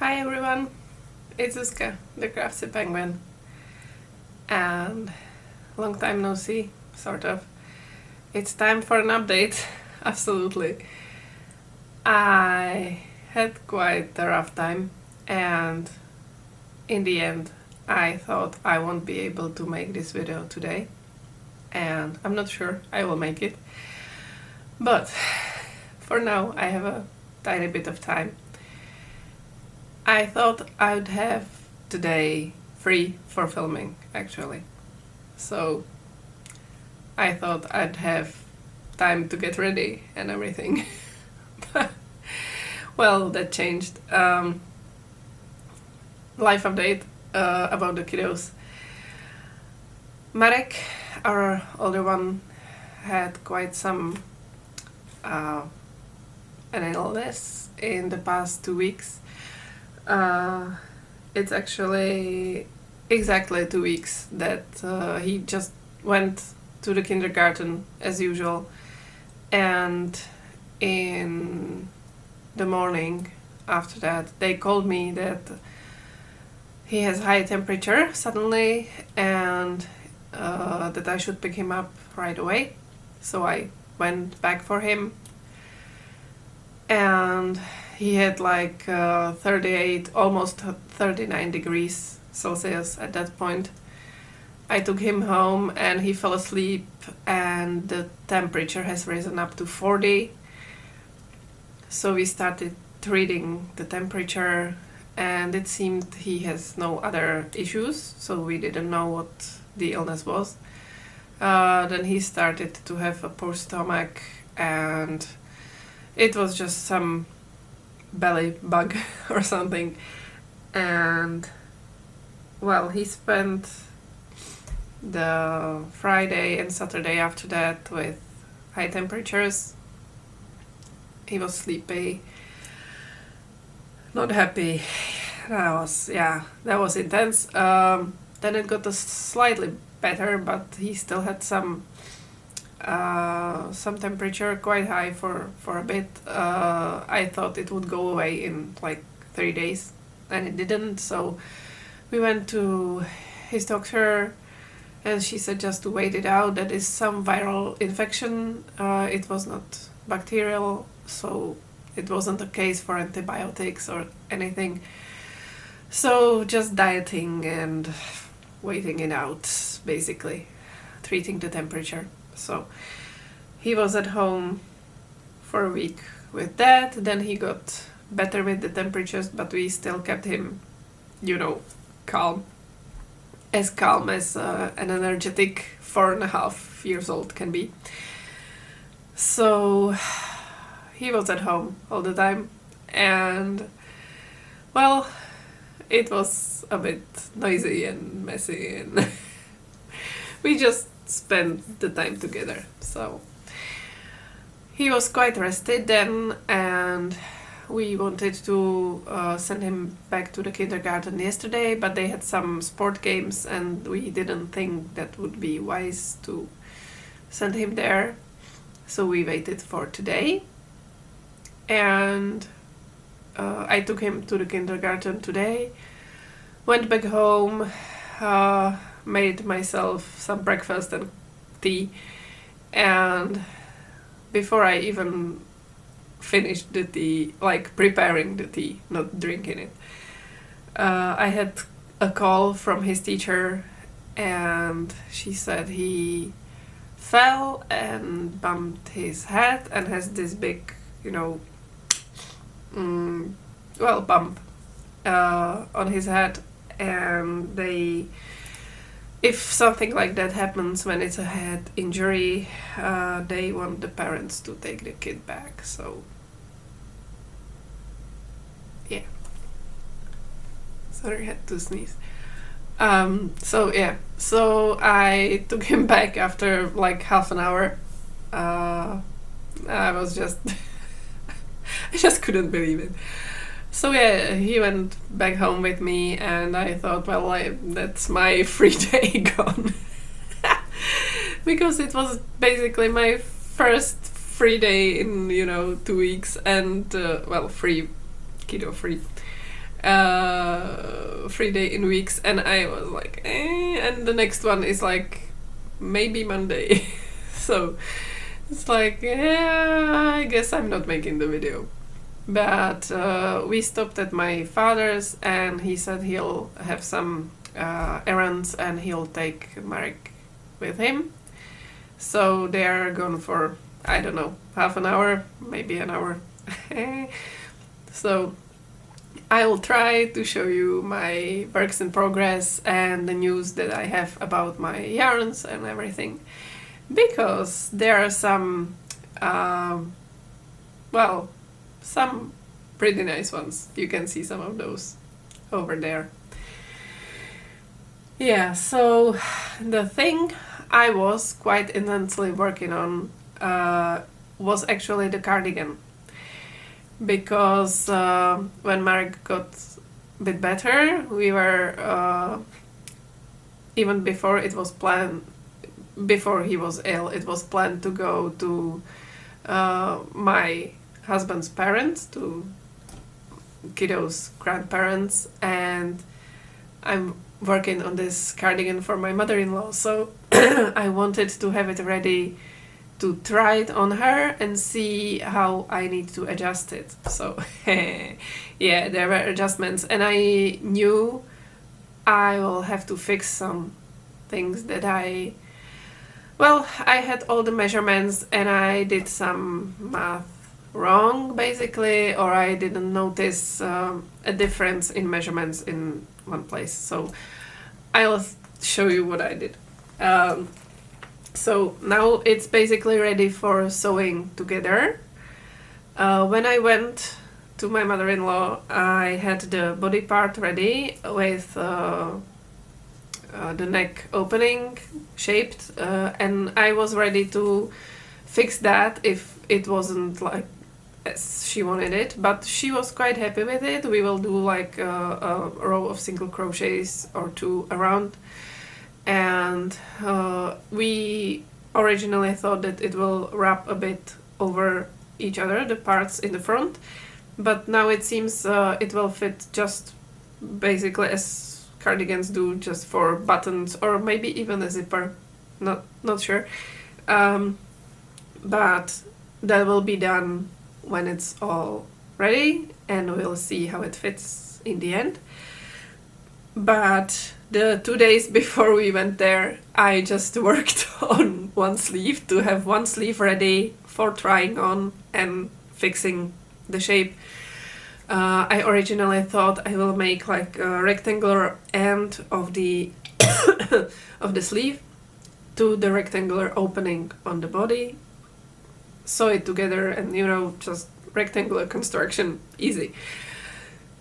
Hi everyone, it's Uska, the Craftsy penguin, and long time no see, sort of. It's time for an update, absolutely. I had quite a rough time, and in the end I thought I won't be able to make this video today, and I'm not sure I will make it, but for now I have a tiny bit of time. I thought I'd have today free for filming, actually. So I thought I'd have time to get ready and everything. Well, that changed. Life update about the kiddos. Marek, our older one, had quite some an illness in the past 2 weeks. It's actually exactly 2 weeks that he just went to the kindergarten as usual, and in the morning after that they called me that he has high temperature suddenly and that I should pick him up right away. So I went back for him, and he had like 38, almost 39 degrees Celsius at that point. I took him home and he fell asleep, and the temperature has risen up to 40. So we started reading the temperature, and it seemed he has no other issues, so we didn't know what the illness was. Then he started to have a poor stomach, and it was just some belly bug or something. And well, he spent the Friday and Saturday after that with high temperatures. He was sleepy, not happy. That was intense. Then it got slightly better, but he still had some temperature, quite high for a bit. I thought it would go away in like 3 days, and it didn't. So we went to his doctor, and she said just to wait it out. That is some viral infection. It was not bacterial, so it wasn't a case for antibiotics or anything. So just dieting and waiting it out, basically, treating the temperature. So he was at home for a week with that. Then he got better with the temperatures, but we still kept him, calm as an energetic 4.5 years old can be. So he was at home all the time, and well, it was a bit noisy and messy, and we just spent the time together. So he was quite rested then, and we wanted to send him back to the kindergarten yesterday, but they had some sport games and we didn't think that would be wise to send him there. So we waited for today, and I took him to the kindergarten today, went back home, made myself some breakfast and tea, and before I even finished the tea, like preparing the tea, not drinking it, I had a call from his teacher, and she said he fell and bumped his head and has this big, bump on his head, and if something like that happens when it's a head injury, they want the parents to take the kid back. So yeah, sorry, I had to sneeze. So I took him back after like half an hour. I was just I just couldn't believe it. So yeah, he went back home with me, and I thought, well, that's my free day gone. Because it was basically my first free day in 2 weeks, and free, kiddo free, 3 day in weeks, and I was like, and the next one is like maybe Monday. So it's like, yeah, I guess I'm not making the video. But we stopped at my father's, and he said he'll have some errands and he'll take Marek with him. So they are gone for, I don't know, half an hour, maybe an hour. So I will try to show you my works in progress and the news that I have about my yarns and everything, because there are some, well, some pretty nice ones. You can see some of those over there. Yeah, so the thing I was quite intensely working on was actually the cardigan. Because when Marek got a bit better, we were, even before it was planned, before he was ill, it was planned to go to my husband's parents, to kiddo's grandparents, and I'm working on this cardigan for my mother-in-law, so I wanted to have it ready to try it on her and see how I need to adjust it. So yeah, there were adjustments, and I knew I will have to fix some things that I had all the measurements and I did some math wrong basically, or I didn't notice a difference in measurements in one place. So I'll show you what I did. So now it's basically ready for sewing together. When I went to my mother-in-law, I had the body part ready with the neck opening shaped, and I was ready to fix that if it wasn't like as she wanted it, but she was quite happy with it. We will do like a row of single crochets or two around, and we originally thought that it will wrap a bit over each other, the parts in the front, but now it seems it will fit just basically as cardigans do, just for buttons or maybe even a zipper, not sure, but that will be done when it's all ready, and we'll see how it fits in the end. But the 2 days before we went there, I just worked on one sleeve to have one sleeve ready for trying on and fixing the shape. I originally thought I will make like a rectangular end of the of the sleeve to the rectangular opening on the body, sew it together, and just rectangular construction, easy.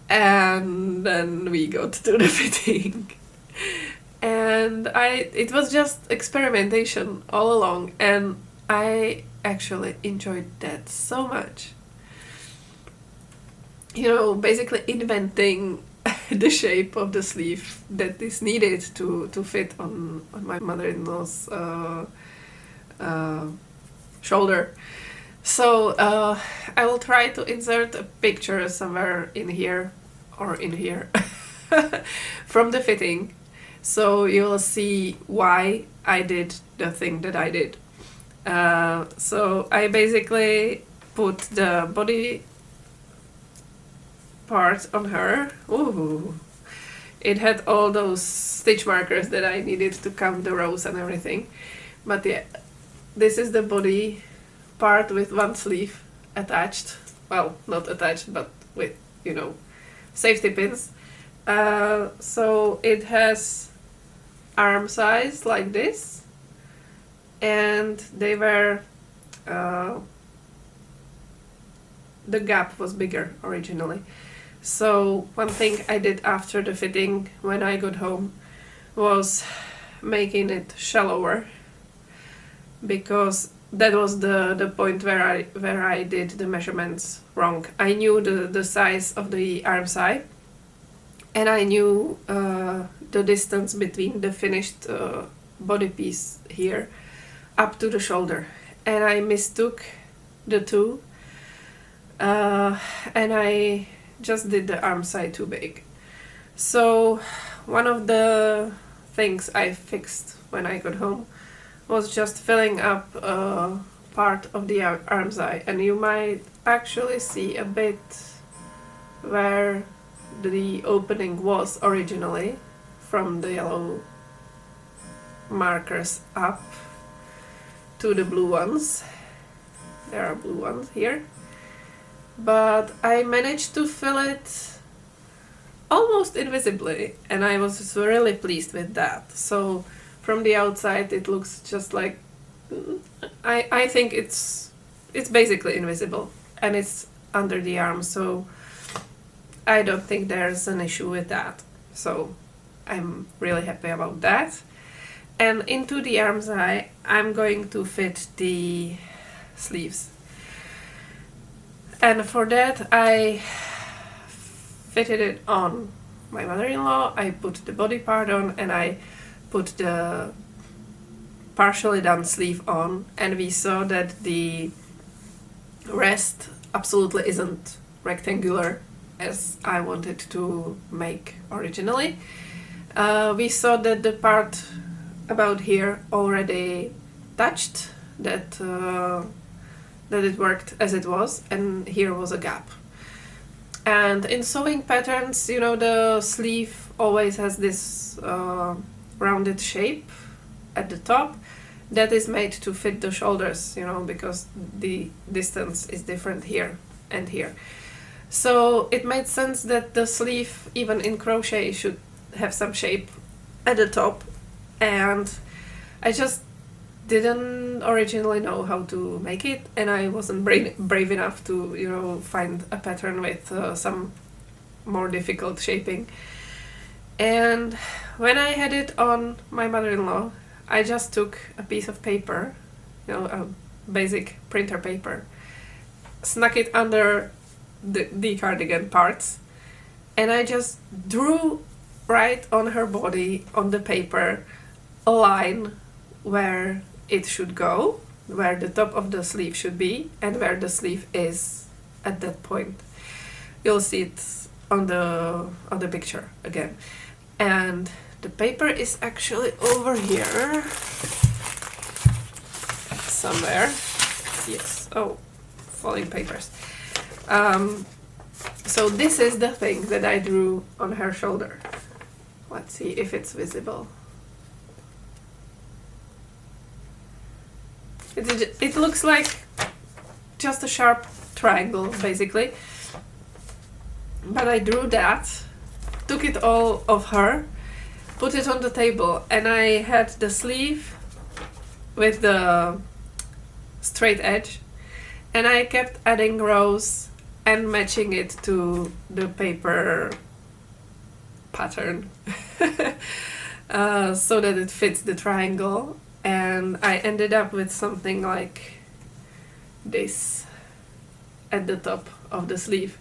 And then we got to the fitting, and it was just experimentation all along, and I actually enjoyed that so much. Basically inventing the shape of the sleeve that is needed to fit on my mother-in-law's shoulder. So I will try to insert a picture somewhere in here or in here from the fitting, so you'll see why I did the thing that I did. So I basically put the body part on her. Ooh, it had all those stitch markers that I needed to count the rows and everything. But yeah, this is the body part with one sleeve attached. Well, not attached, but with, safety pins. So it has arm size like this, and they were, the gap was bigger originally. So one thing I did after the fitting when I got home was making it shallower, because that was the point where I did the measurements wrong. I knew the size of the arm side, and I knew the distance between the finished body piece here up to the shoulder, and I mistook the two, and I just did the arm side too big. So one of the things I fixed when I got home was just filling up part of the arm side, and you might actually see a bit where the opening was originally from the yellow markers up to the blue ones. There are blue ones here, but I managed to fill it almost invisibly, and I was really pleased with that. So from the outside it looks just like I think it's basically invisible, and it's under the arm, so I don't think there's an issue with that. So I'm really happy about that. And into the arm side I'm going to fit the sleeves, and for that I fitted it on my mother-in-law. I put the body part on, and I put the partially done sleeve on, and we saw that the rest absolutely isn't rectangular as I wanted to make originally. We saw that the part about here already touched, that it worked as it was, and here was a gap. And in sewing patterns, you know, the sleeve always has this rounded shape at the top that is made to fit the shoulders, you know, because the distance is different here and here. So it made sense that the sleeve, even in crochet, should have some shape at the top, and I just didn't originally know how to make it, and I wasn't brave enough to, you know, find a pattern with some more difficult shaping. And when I had it on my mother-in-law, I just took a piece of paper, you know, a basic printer paper, snuck it under the cardigan parts, and I just drew right on her body, on the paper, a line where it should go, where the top of the sleeve should be, and where the sleeve is at that point. You'll see it on the picture again. And the paper is actually over here somewhere. Yes. Oh, falling papers. So this is the thing that I drew on her shoulder. Let's see if it's visible. It looks like just a sharp triangle, basically. But I drew that, took it all of her, put it on the table, and I had the sleeve with the straight edge, and I kept adding rows and matching it to the paper pattern so that it fits the triangle. And I ended up with something like this at the top of the sleeve.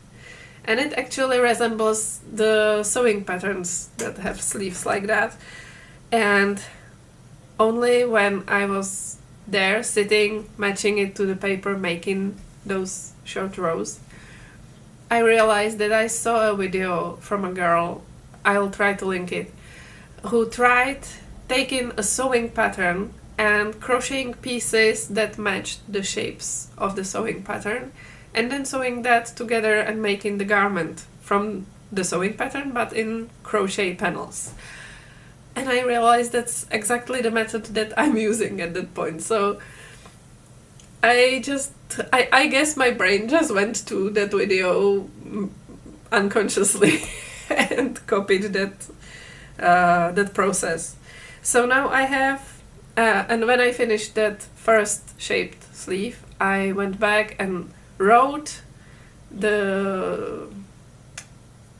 And it actually resembles the sewing patterns that have sleeves like that. And only when I was there sitting, matching it to the paper, making those short rows, I realized that I saw a video from a girl, I'll try to link it, who tried taking a sewing pattern and crocheting pieces that matched the shapes of the sewing pattern, and then sewing that together and making the garment from the sewing pattern but in crochet panels. And I realized that's exactly the method that I'm using at that point. So I guess my brain just went to that video unconsciously and copied that process. So now I have, and when I finished that first shaped sleeve, I went back and wrote the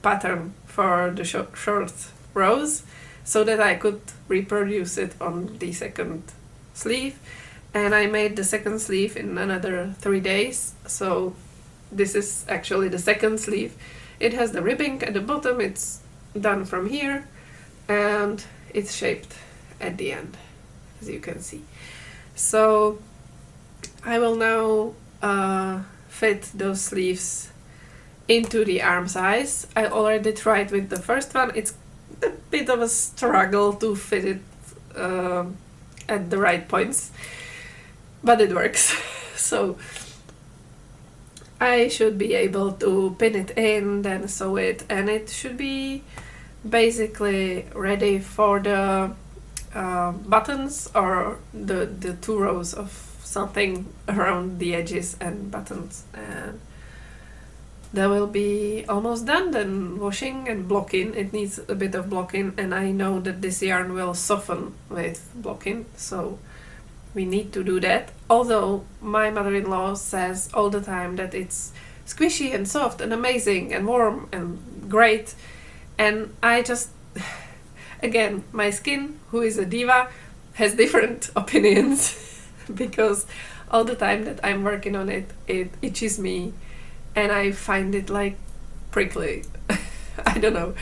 pattern for the short rows so that I could reproduce it on the second sleeve. And I made the second sleeve in another 3 days. So this is actually the second sleeve. It has the ribbing at the bottom, it's done from here, and it's shaped at the end, as you can see. So I will now fit those sleeves into the arm size. I already tried with the first one. It's a bit of a struggle to fit it at the right points, but it works. So I should be able to pin it in, then sew it, and it should be basically ready for the buttons or the 2 rows of something around the edges and buttons, and that will be almost done. Then washing and blocking. It needs a bit of blocking, and I know that this yarn will soften with blocking, so we need to do that. Although my mother-in-law says all the time that it's squishy and soft and amazing and warm and great, and I just, again, my skin, who is a diva, has different opinions because all the time that I'm working on it, it itches me and I find it like prickly. I don't know,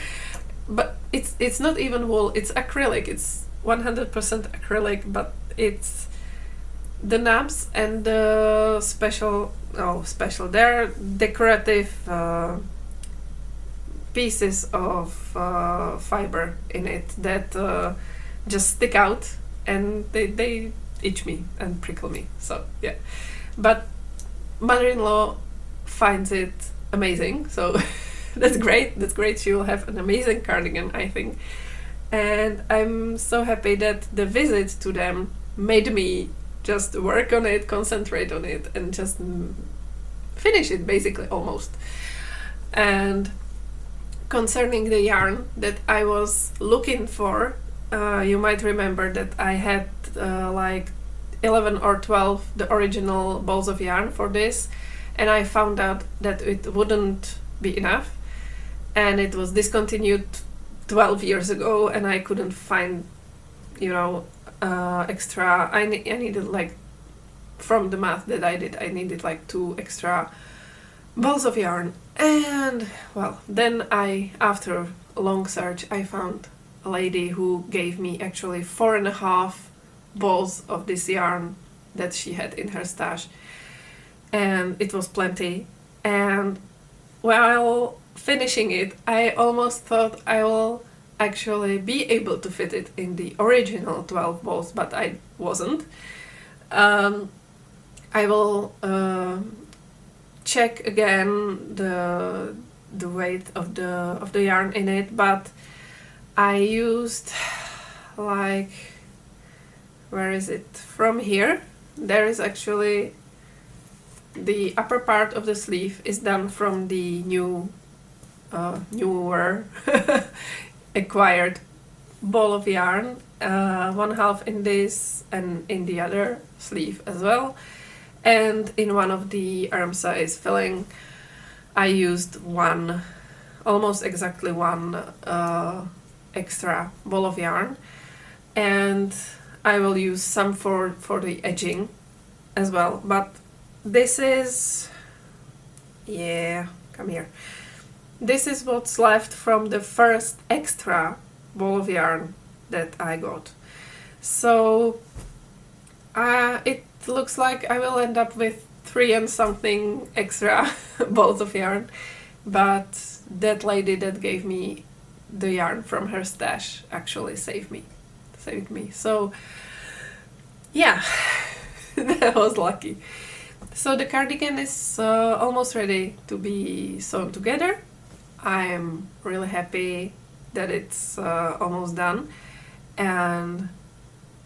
but it's not even wool, it's acrylic. It's 100% acrylic, but it's the knobs and the they're decorative pieces of fiber in it that just stick out, and they itch me and prickle me. So yeah, but mother-in-law finds it amazing, so that's great. She will have an amazing cardigan, I think, and I'm so happy that the visit to them made me just work on it, concentrate on it, and just finish it basically almost. And concerning the yarn that I was looking for, you might remember that I had like 11 or 12 the original balls of yarn for this, and I found out that it wouldn't be enough, and it was discontinued 12 years ago, and I couldn't find, extra. I needed, like, from the math that I did, I needed like 2 extra balls of yarn. And well, then after a long search, I found a lady who gave me actually 4.5 balls of this yarn that she had in her stash, and it was plenty. And while finishing it, I almost thought I will actually be able to fit it in the original 12 balls, but I wasn't. I will check again the weight of the yarn in it, but I used, like, where is it? From here, there is actually the upper part of the sleeve is done from the newer acquired ball of yarn, 1/2 in this and in the other sleeve as well. And in one of the arm size filling, I used almost exactly one extra ball of yarn, and I will use some for the edging as well. But this is, come here. This is what's left from the first extra ball of yarn that I got. So it looks like I will end up with 3 and something extra balls of yarn, but that lady that gave me the yarn from her stash actually saved me. So yeah, that was lucky. So the cardigan is almost ready to be sewn together. I am really happy that it's almost done, and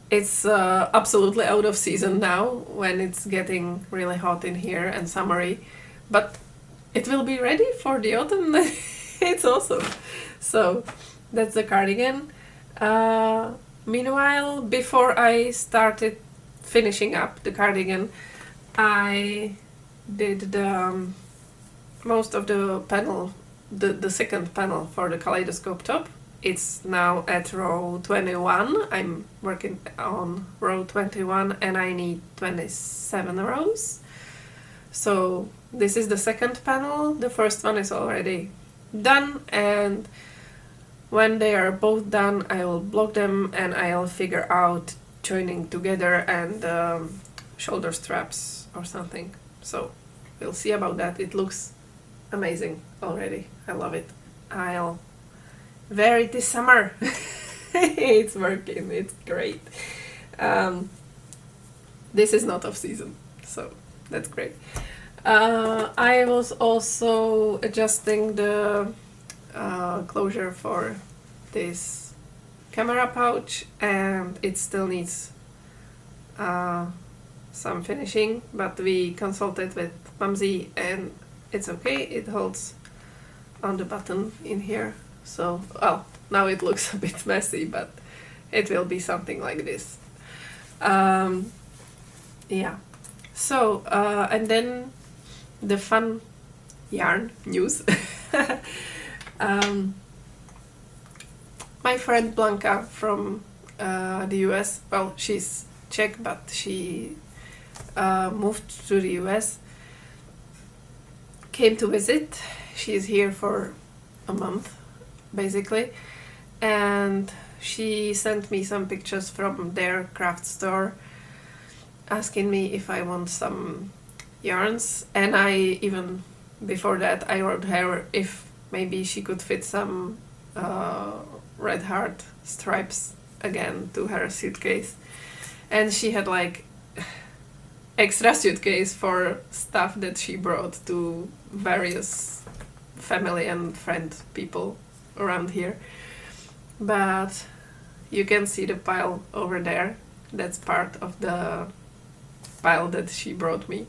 it's absolutely out of season now when it's getting really hot in here and summery, but it will be ready for the autumn. It's awesome. So that's the cardigan. Meanwhile, before I started finishing up the cardigan, I did most of the panel, the second panel for the kaleidoscope top. It's now at row 21. I'm working on row 21 and I need 27 rows. So this is the second panel. The first one is already done, and when they are both done, I will block them and I'll figure out joining together and shoulder straps or something. So we'll see about that. It looks amazing already. I love it. I'll wear it this summer. It's working, it's great. This is not off season, so that's great. I was also adjusting the closure for this camera pouch, and it still needs some finishing, but we consulted with Mumsy and it's okay. It holds on the button in here, so well, now it looks a bit messy, but it will be something like this. Yeah, so and then the fun yarn news. My friend Blanca from the US, well, she's Czech, but she moved to the US, came to visit. She's here for a month, basically, and she sent me some pictures from their craft store, asking me if I want some yarns, and I even, before that, I wrote her if maybe she could fit some red heart stripes again to her suitcase, and she had like extra suitcase for stuff that she brought to various family and friend people around here. But you can see the pile over there. That's part of the pile that she brought me.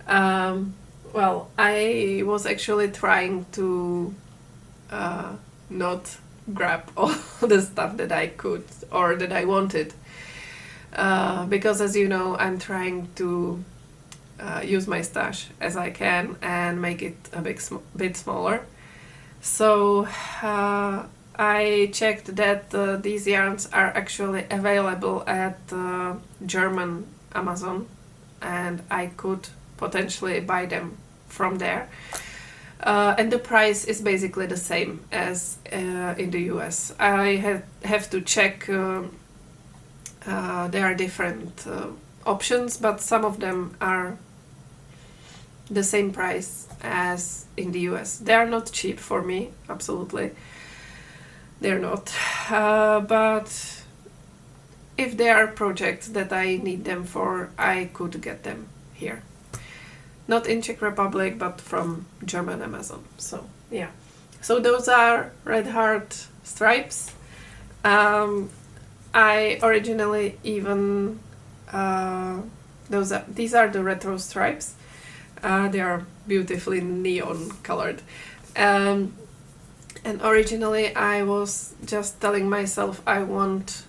Well, I was actually trying to not grab all the stuff that I could or that I wanted, because as you know, I'm trying to use my stash as I can and make it a bit smaller. So I checked that these yarns are actually available at German Amazon, and I could potentially buy them from there. And the price is basically the same as in the US. I have to check, there are different options, but some of them are the same price as in the US. They are not cheap for me, absolutely. They're not. But if there are projects that I need them for, I could get them here. Not in Czech Republic, but from German Amazon. So yeah. So those are red heart stripes. I originally even these are the retro stripes. They are beautifully neon colored. And originally I was just telling myself I won't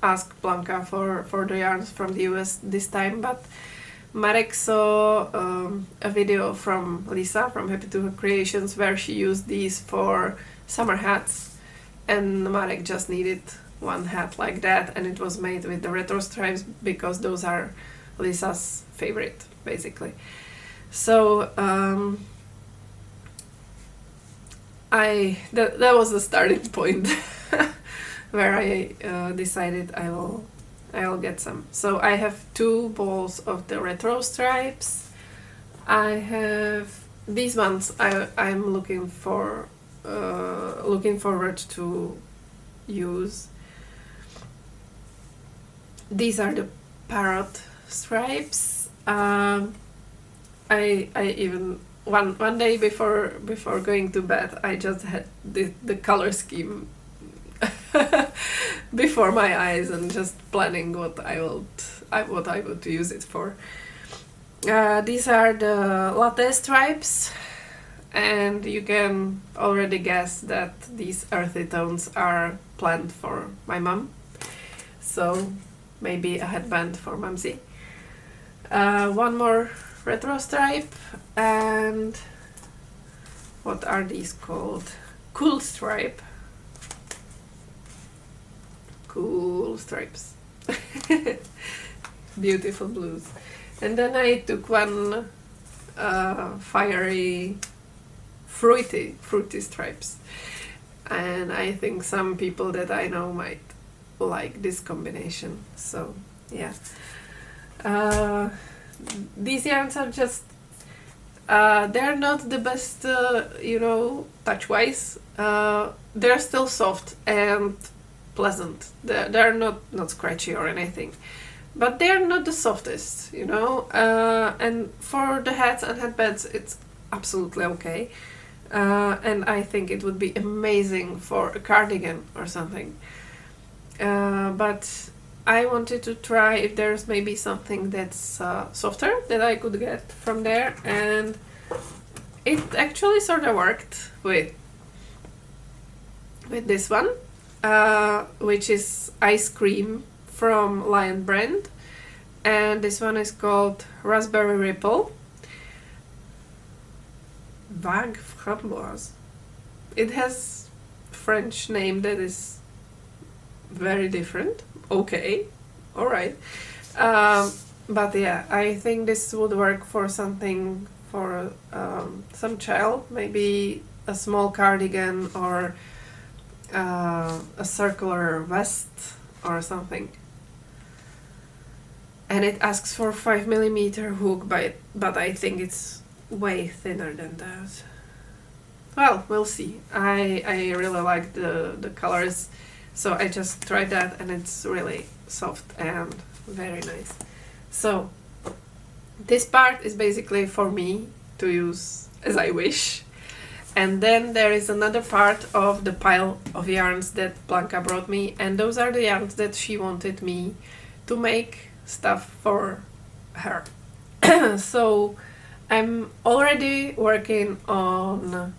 ask Blanca for the yarns from the US this time, but Marek saw a video from Lisa from Happy to Her Creations where she used these for summer hats, and Marek just needed one hat like that, and it was made with the retro stripes because those are Lisa's favorite, basically. So that was the starting point where I decided I'll get some. So I have 2 balls of the retro stripes. I have these ones. I'm looking forward to use. These are the parrot stripes. I even one day before going to bed, I just had the color scheme before my eyes and just planning what I would use it for. These are the latte stripes, and you can already guess that these earthy tones are planned for my mom. So maybe a headband for Mumsy. One more retro stripe, and what are these called? Cool stripe. Cool stripes. Beautiful blues. And then I took one fiery fruity stripes, and I think some people that I know might like this combination. So yeah, these yarns are just They're not the best, touch-wise. They're still soft and pleasant. They're not scratchy or anything. But they're not the softest, and for the hats and headbands, it's absolutely okay. And I think it would be amazing for a cardigan or something. But I wanted to try if there's maybe something that's softer that I could get from there, and it actually sort of worked with this one, which is Ice Cream from Lion brand, and this one is called Raspberry Ripple. Vague framboise. It has French name that is very different. Okay, alright. But yeah, I think this would work for something for some child, maybe a small cardigan or a circular vest or something. And it asks for 5mm hook, but I think it's way thinner than that. Well, we'll see. I really like the colors, so I just tried that, and it's really soft and very nice. So this part is basically for me to use as I wish. And then there is another part of the pile of yarns that Blanca brought me, and those are the yarns that she wanted me to make stuff for her. So I'm already working on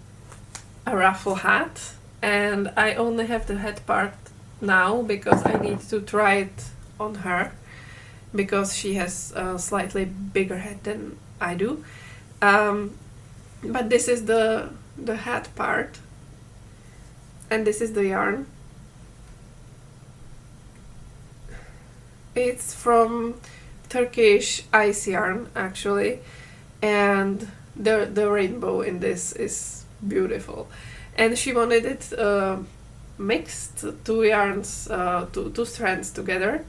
a ruffle hat, and I only have the head part now because I need to try it on her, because she has a slightly bigger head than I do. But this is the hat part, and this is the yarn. It's from Turkish ice yarn, actually, and the rainbow in this is beautiful. And she wanted it mixed, two yarns, two strands together.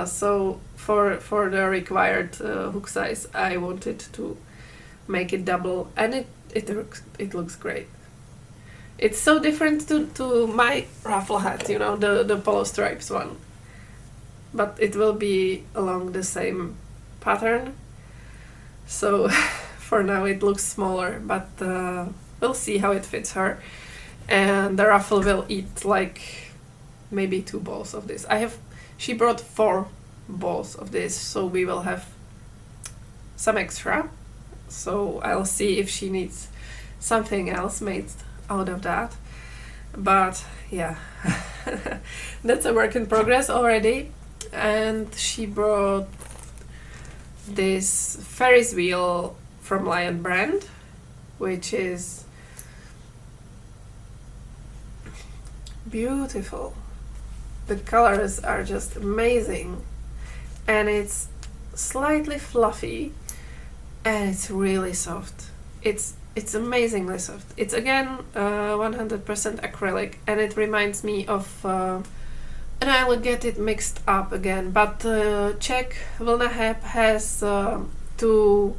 So for the required hook size, I wanted to make it double, and it looks great. It's so different to my ruffle hat, the polo stripes one. But it will be along the same pattern. So for now it looks smaller, but we'll see how it fits her. And the ruffle will eat like maybe 2 balls of this. She brought 4 balls of this, so we will have some extra. So I'll see if she needs something else made out of that. But yeah, that's a work in progress already. And she brought this Ferris wheel from Lion brand, which is beautiful. The colors are just amazing, and it's slightly fluffy, and it's really soft. It's amazingly soft. It's again 100% acrylic, and it reminds me of and I will get it mixed up again, but Czech Vlna Heb has 2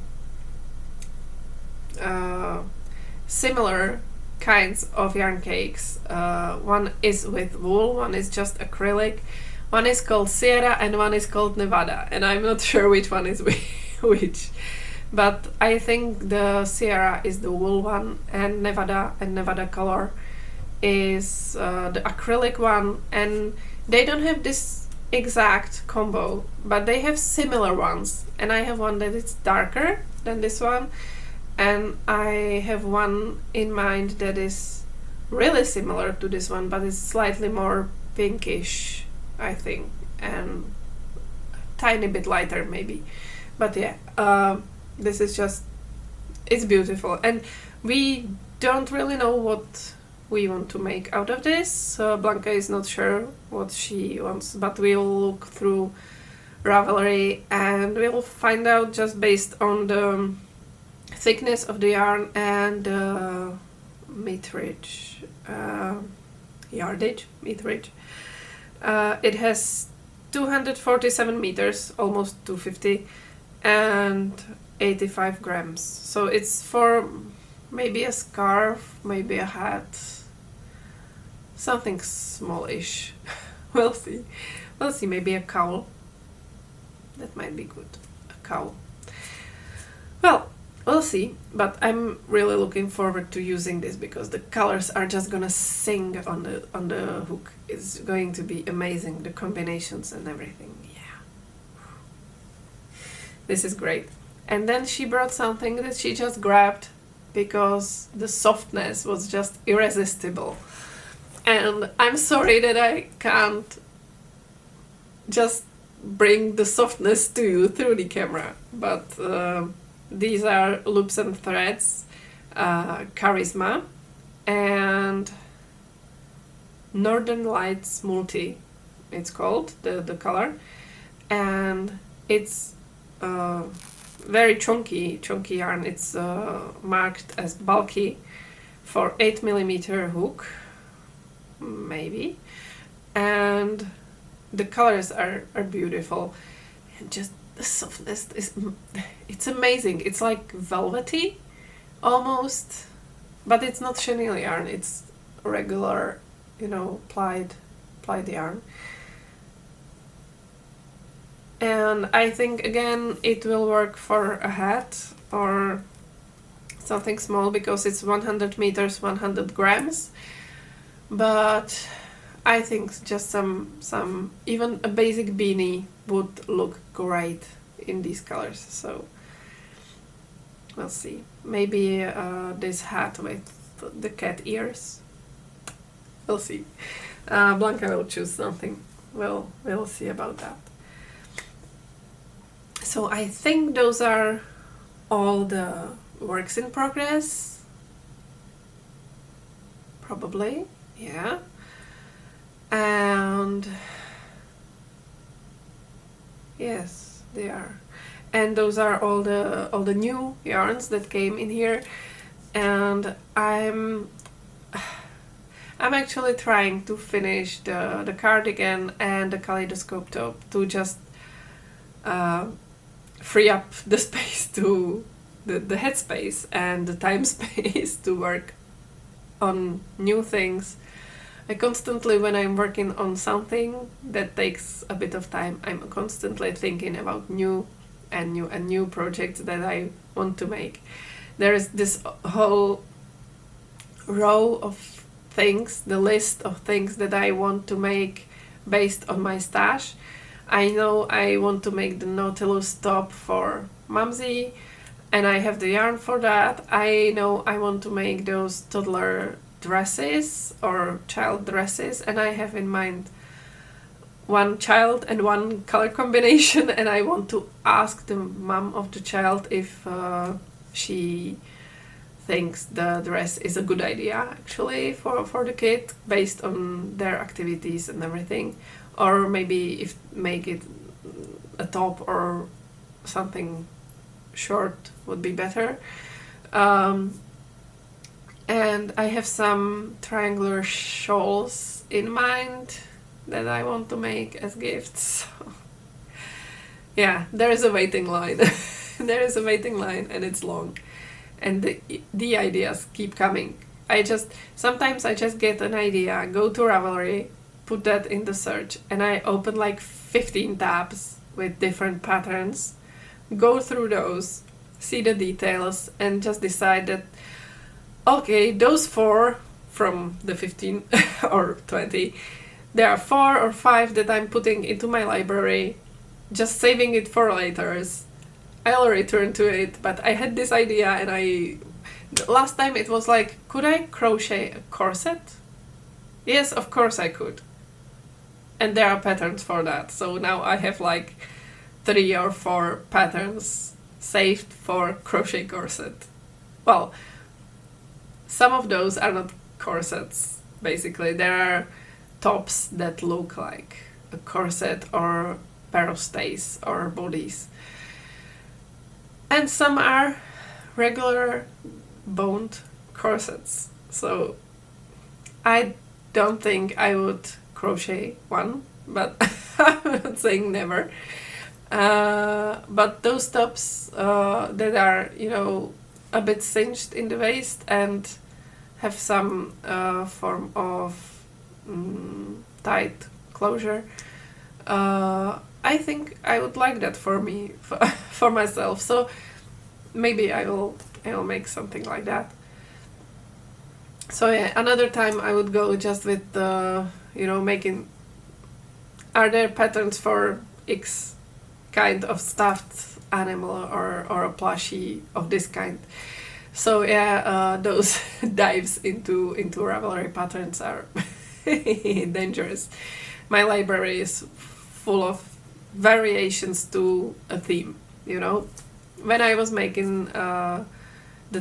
similar kinds of yarn cakes. One is with wool, one is just acrylic, one is called Sierra and one is called Nevada, and I'm not sure which one is which. But I think the Sierra is the wool one, and Nevada color is the acrylic one, and they don't have this exact combo, but they have similar ones, and I have one that is darker than this one, and I have one in mind that is really similar to this one, but it's slightly more pinkish, I think, and tiny bit lighter maybe. But yeah, this is just, it's beautiful, and we don't really know what we want to make out of this. Blanca is not sure what she wants, but we'll look through Ravelry and we'll find out just based on the thickness of the yarn and meterage, meterage. It has 247 meters, almost 250, and 85 grams. So it's for maybe a scarf, maybe a hat, something smallish. We'll see. We'll see, maybe a cowl. That might be good. A cowl. Well, we'll see, but I'm really looking forward to using this because the colors are just gonna sing on the hook. It's going to be amazing, the combinations and everything. Yeah. This is great. And then she brought something that she just grabbed because the softness was just irresistible. And I'm sorry that I can't just bring the softness to you through the camera, but these are loops and threads, Charisma and Northern Lights Multi, it's called, the color, and it's very chunky yarn. It's marked as bulky for 8mm hook, maybe, and the colors are beautiful, and just the softness is, it's amazing. It's like velvety almost, but it's not chenille yarn, it's regular, plied yarn. And I think again it will work for a hat or something small because it's 100 meters, 100 grams. But I think just some even a basic beanie would look great in these colors. So we'll see. Maybe this hat with the cat ears. We'll see. Blanca will choose something. We'll see about that. So I think those are all the works in progress. Probably, yeah. And yes, they are. And those are all the new yarns that came in here. And I'm actually trying to finish the cardigan and the kaleidoscope top to just free up the space to the head space and the time space to work on new things. I constantly, when I'm working on something that takes a bit of time, I'm constantly thinking about new projects that I want to make. There is this whole row of things, the list of things that I want to make based on my stash. I know I want to make the Nautilus top for Mumsy, and I have the yarn for that. I know I want to make those toddler dresses or child dresses, and I have in mind one child and one color combination, and I want to ask the mom of the child if she thinks the dress is a good idea actually for the kid based on their activities and everything. Or maybe if make it a top or something short would be better. And I have some triangular shawls in mind that I want to make as gifts. Yeah, there is a waiting line. There is a waiting line and it's long. And the ideas keep coming. Sometimes I just get an idea, go to Ravelry, put that in the search, and I open like 15 tabs with different patterns, go through those, see the details, and just decide that, okay, those 4 from the 15 or 20, there are 4 or 5 that I'm putting into my library, just saving it for later. I'll return to it, but I had this idea, and last time it was like, could I crochet a corset? Yes, of course I could. And there are patterns for that. So now I have like 3 or 4 patterns saved for crochet corset. Well, some of those are not corsets, basically. There are tops that look like a corset or pair of stays or bodies. And some are regular boned corsets. So I don't think I would crochet one, but I'm not saying never. But those tops that are, you know, a bit cinched in the waist and have some form of tight closure, I think I would like that for me, for myself. So maybe I will make something like that. So yeah, another time I would go just with you know, making. Are there patterns for X kind of stuffed animal or a plushie of this kind? So yeah, those dives into Ravelry patterns are dangerous. My library is full of variations to a theme, you know. When I was making the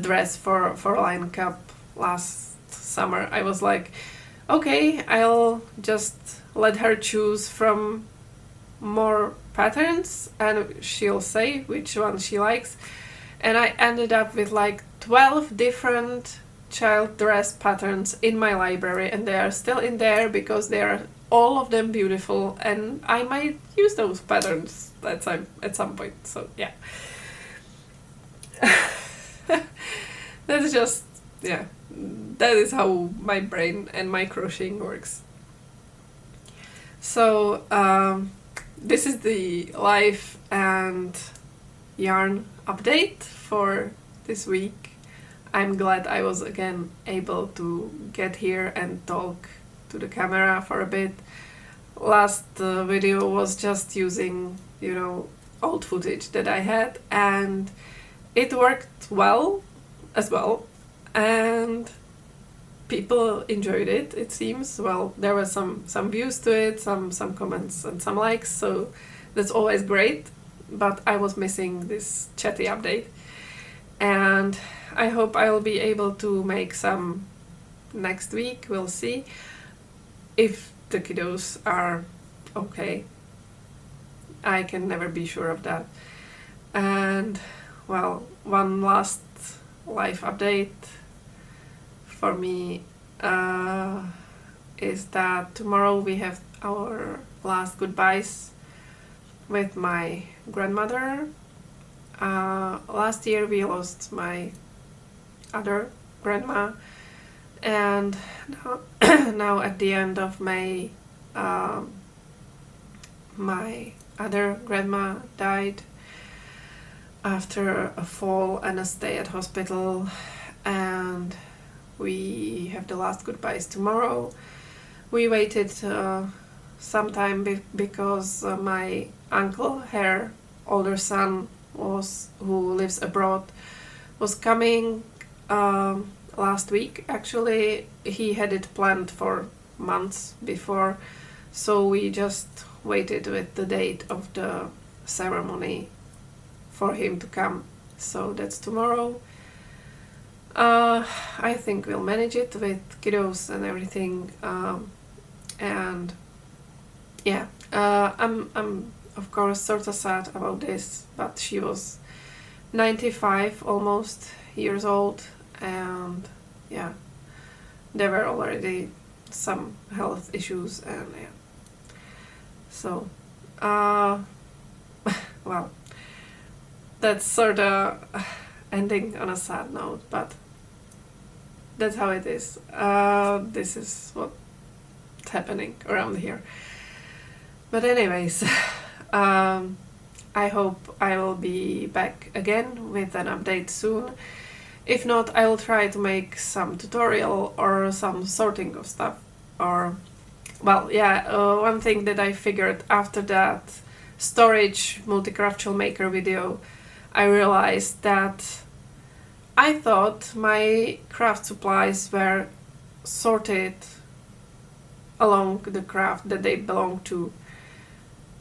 dress for Line Cup last summer, I was like, okay, I'll just let her choose from more patterns and she'll say which one she likes. And I ended up with like 12 different child dress patterns in my library, and they are still in there because they are all of them beautiful, and I might use those patterns at some point. So yeah. That's just, yeah, that is how my brain and my crocheting works. So this is the life and yarn update for this week. I'm glad I was again able to get here and talk to the camera for a bit. Last video was just using, you know, old footage that I had, and it worked well as well, and people enjoyed it, it seems. Well, there were some views to it, some comments and some likes, so that's always great. But I was missing this Chatty update, and I hope I will be able to make some next week. We'll see if the kiddos are okay. I can never be sure of that. And well, one last life update for me is that tomorrow we have our last goodbyes with my grandmother. Last year we lost my other grandma, and now at the end of May my other grandma died after a fall and a stay at hospital, and we have the last goodbyes tomorrow. We waited some time because my uncle, her older son, who lives abroad, was coming last week. Actually, he had it planned for months before, so we just waited with the date of the ceremony for him to come. So that's tomorrow. I think we'll manage it with kiddos and everything, and yeah, I'm of course sort of sad about this, but she was 95 almost years old, and yeah, there were already some health issues, and yeah, so well, that's sort of ending on a sad note, but that's how it is. This is what's happening around here. But anyways, I hope I will be back again with an update soon. If not, I will try to make some tutorial or some sorting of stuff. Or, well, yeah, one thing that I figured after that storage multi-craft tool maker video, I realized that I thought my craft supplies were sorted along the craft that they belong to,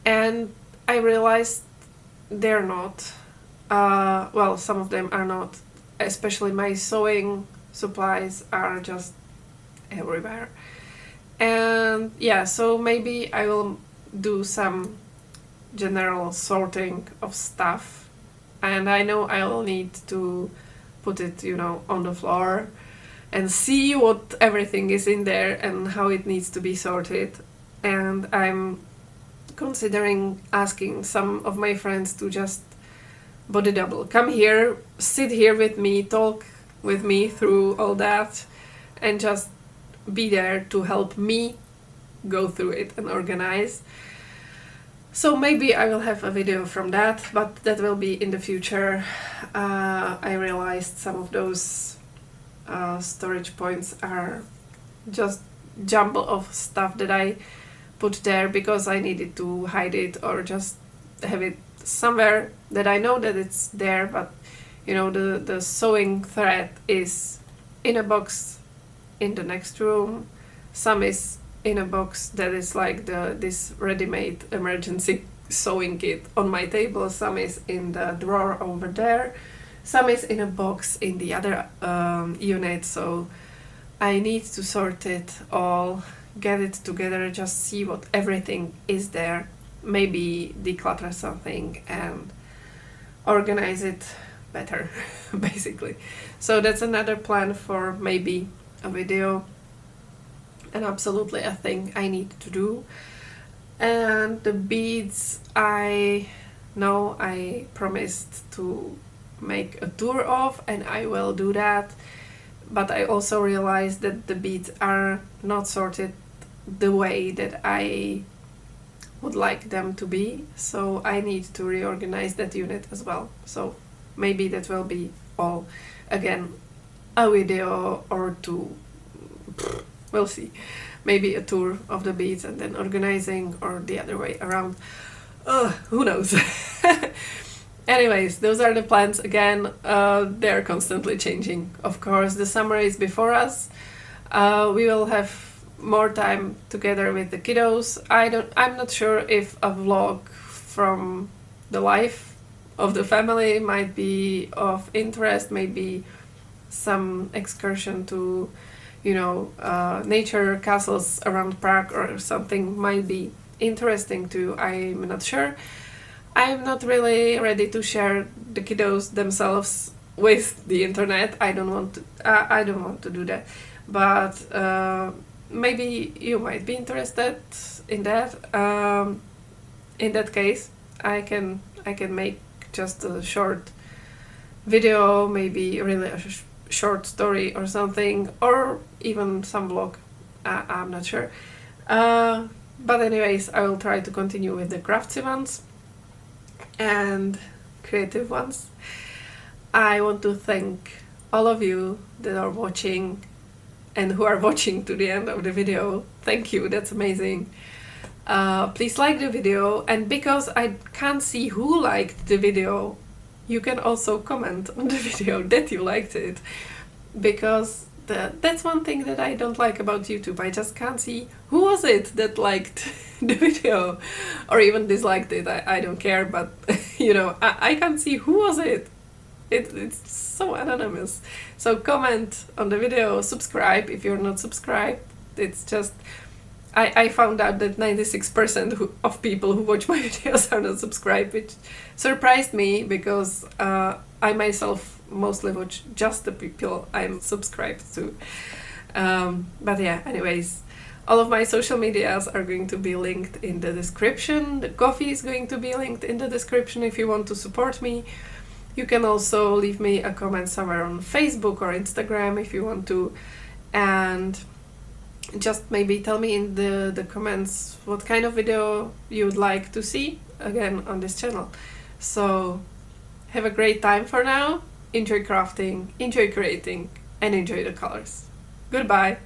and I realized they're not. Well, some of them are not, especially my sewing supplies are just everywhere. And yeah, so maybe I will do some general sorting of stuff, and I know I will need to put it, you know, on the floor and see what everything is in there and how it needs to be sorted. And I'm considering asking some of my friends to just body double. Come here, sit here with me, talk with me through all that, and just be there to help me go through it and organize. So maybe I will have a video from that, but that will be in the future. I realized some of those storage points are just jumble of stuff that I put there because I needed to hide it or just have it somewhere that I know that it's there, but you know, the sewing thread is in a box in the next room. Some is in a box that is like this ready-made emergency sewing kit on my table. Some is in the drawer over there. Some is in a box in the other unit. So I need to sort it all, get it together, just see what everything is there, maybe declutter something and organize it better, basically. So that's another plan for maybe a video, and absolutely a thing I need to do. And the beads, I know I promised to make a tour of, and I will do that, but I also realized that the beads are not sorted the way that I would like them to be, so I need to reorganize that unit as well. So maybe that will be all, again, a video or two, we'll see. Maybe a tour of the beads and then organizing, or the other way around. Who knows? Anyways, those are the plans. Again, they're constantly changing. Of course, the summer is before us. We will have more time together with the kiddos. I'm not sure if a vlog from the life of the family might be of interest. Maybe some excursion to, you know, nature castles around Prague or something might be interesting too. I'm not sure. I'm not really ready to share the kiddos themselves with the internet. I don't want to do that. But maybe you might be interested in that. In that case, I can make just a short video, maybe really a short story or something, or even some vlog. I'm not sure. But anyways, I will try to continue with the craftsy ones and creative ones. I want to thank all of you that are watching and who are watching to the end of the video. Thank you, that's amazing. Please like the video, and because I can't see who liked the video, you can also comment on the video that you liked it, because that's one thing that I don't like about YouTube. I just can't see who was it that liked the video or even disliked it. I don't care, but you know, I can't see who was it. It's so anonymous. So comment on the video, subscribe if you're not subscribed. It's just I found out that 96% of people who watch my videos are not subscribed, which surprised me, because I myself mostly watch just the people I'm subscribed to. But yeah, anyways, all of my social medias are going to be linked in the description. The coffee is going to be linked in the description if you want to support me. You can also leave me a comment somewhere on Facebook or Instagram if you want to, and just maybe tell me in the comments what kind of video you would like to see again on this channel. So have a great time for now. Enjoy crafting, enjoy creating, and enjoy the colors. Goodbye!